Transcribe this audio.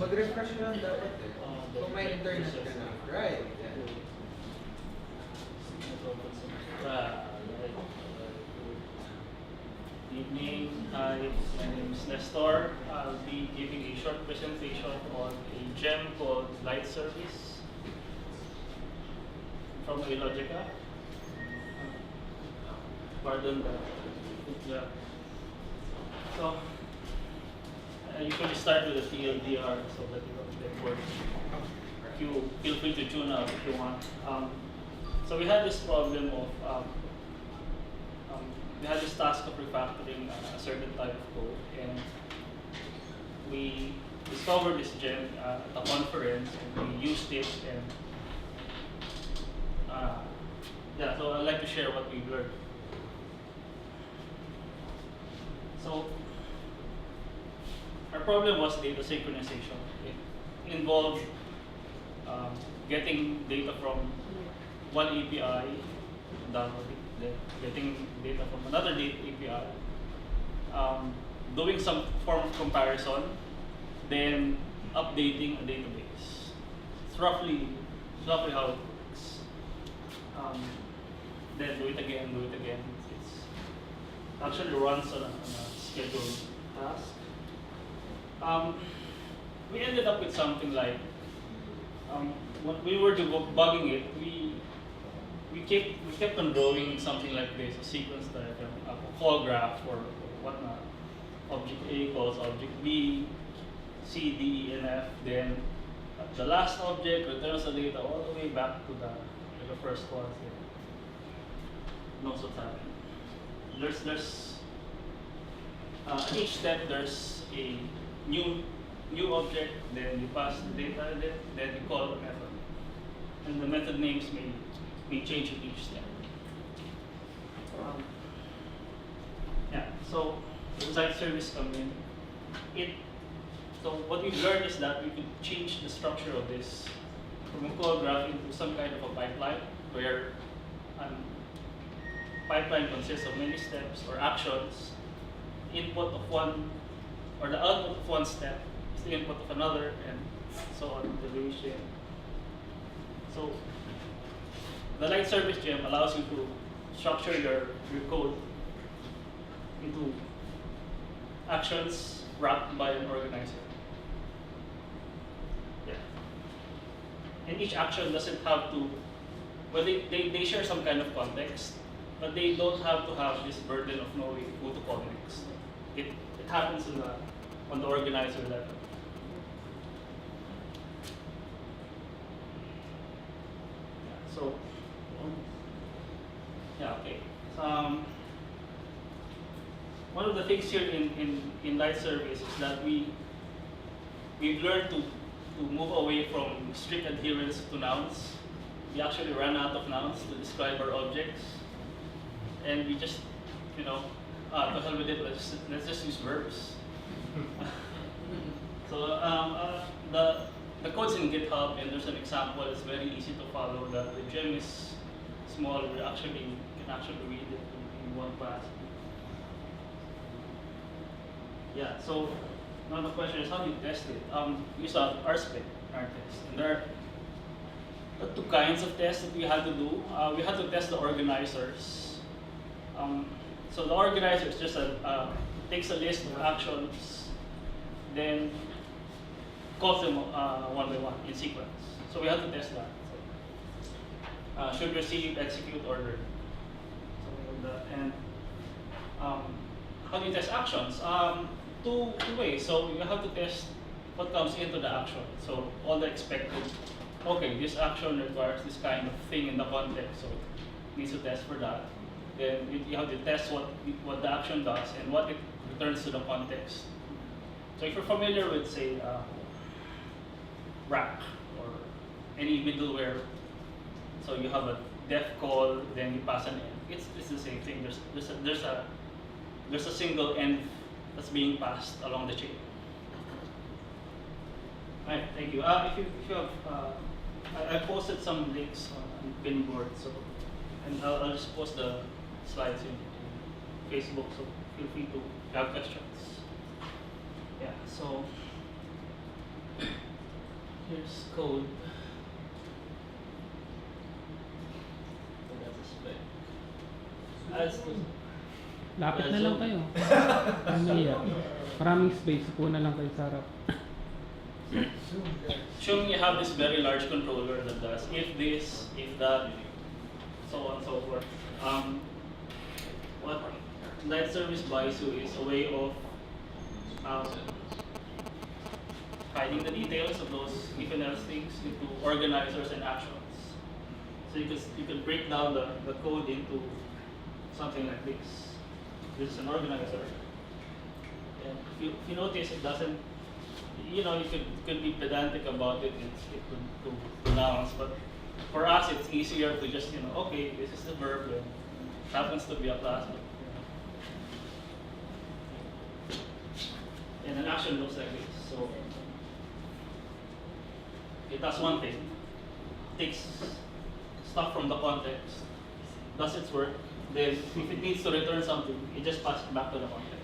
Mag-refresh lang dapat eh. Kung may internet ka na. Right. Good evening. Hi, my name is Nestor. I'll be giving a short presentation on a gem called LightService from Illogica. Pardon the yeah. So I usually start with a TLDR so that you don't get bored. You feel free to tune out if you want. So we had this problem of we had this task of refactoring a certain type of code, and we discovered this gem at a conference, and we used it, and yeah. So I'd like to share what we learned. So our problem was data synchronization. It involved getting data from one API, then getting data from another API, doing some form of comparison, then updating a database. It's roughly how it works. Then do it again. It actually runs on a scheduled task. We ended up with something like, when we were debugging it, we kept on drawing something like this, a sequence diagram, a call graph or whatnot. Object A calls object B, C, D, E, and F. Then the last object returns the data all the way back to the first one. Knows what's happening. At each step there's a new object, then you pass the data in it, then you call a method. And the method names may change at each step. So the LightService come in. So what we've learned is that we could change the structure of this from a call graph into some kind of a pipeline, where a pipeline consists of many steps or actions. Input of one, or the output of one step is the input of another, and so on, deviation. So the LightService gem allows you to structure your code into actions wrapped by an organizer. Yeah. And each action doesn't have to, well, they share some kind of context, but they don't have to have this burden of knowing who to call next. It happens on the organizer level. So, yeah, okay. One of the things here in LightService is that we've learned to move away from strict adherence to nouns. We actually ran out of nouns to describe our objects, and we just, to hell with it, let's just use verbs. So the code's in GitHub, and there's an example. It's very easy to follow. The gem is small. We can actually read it in one pass. Yeah. So now the question is, how do you test it? Use RSpec, our test. And there are two kinds of tests that we had to do. We had to test the organizers. So the organizer is just takes a list of actions, then calls them one by one in sequence. So we have to test that. So, should receive, execute, order. Something like that. And how do you test actions? Two ways. So you have to test what comes into the action. So all the expected. Okay, this action requires this kind of thing in the context, so it needs to test for that. Then you have to test what the action does and what it returns to the context. So if you're familiar with, say, rack or any middleware, so you have a def call, then you pass an end. It's the same thing. There's a single end that's being passed along the chain. Right, thank you. If you have, I posted some links on Pinboard, so and I'll just post the slides in Facebook, so feel free to have questions. Yeah, so here's code. So that's a spec. As to Lapit na lang kayo. Mamaya. Maraming space. Una lang kayo sa harap. assuming you have this very large controller that does if this, if that, so on and so forth. What LightService buys you is a way of hiding the details of those if and else things into organizers and actions. So you could break down the code into something like this. This is an organizer. And if you notice, it doesn't, you know, you could be pedantic about it, it could pronounce, but for us it's easier to just, you know, okay, this is the verb, and it happens to be a class, but, and an action looks like this. So it does one thing, takes stuff from the context, does its work, then if it needs to return something, it just passes it back to the context.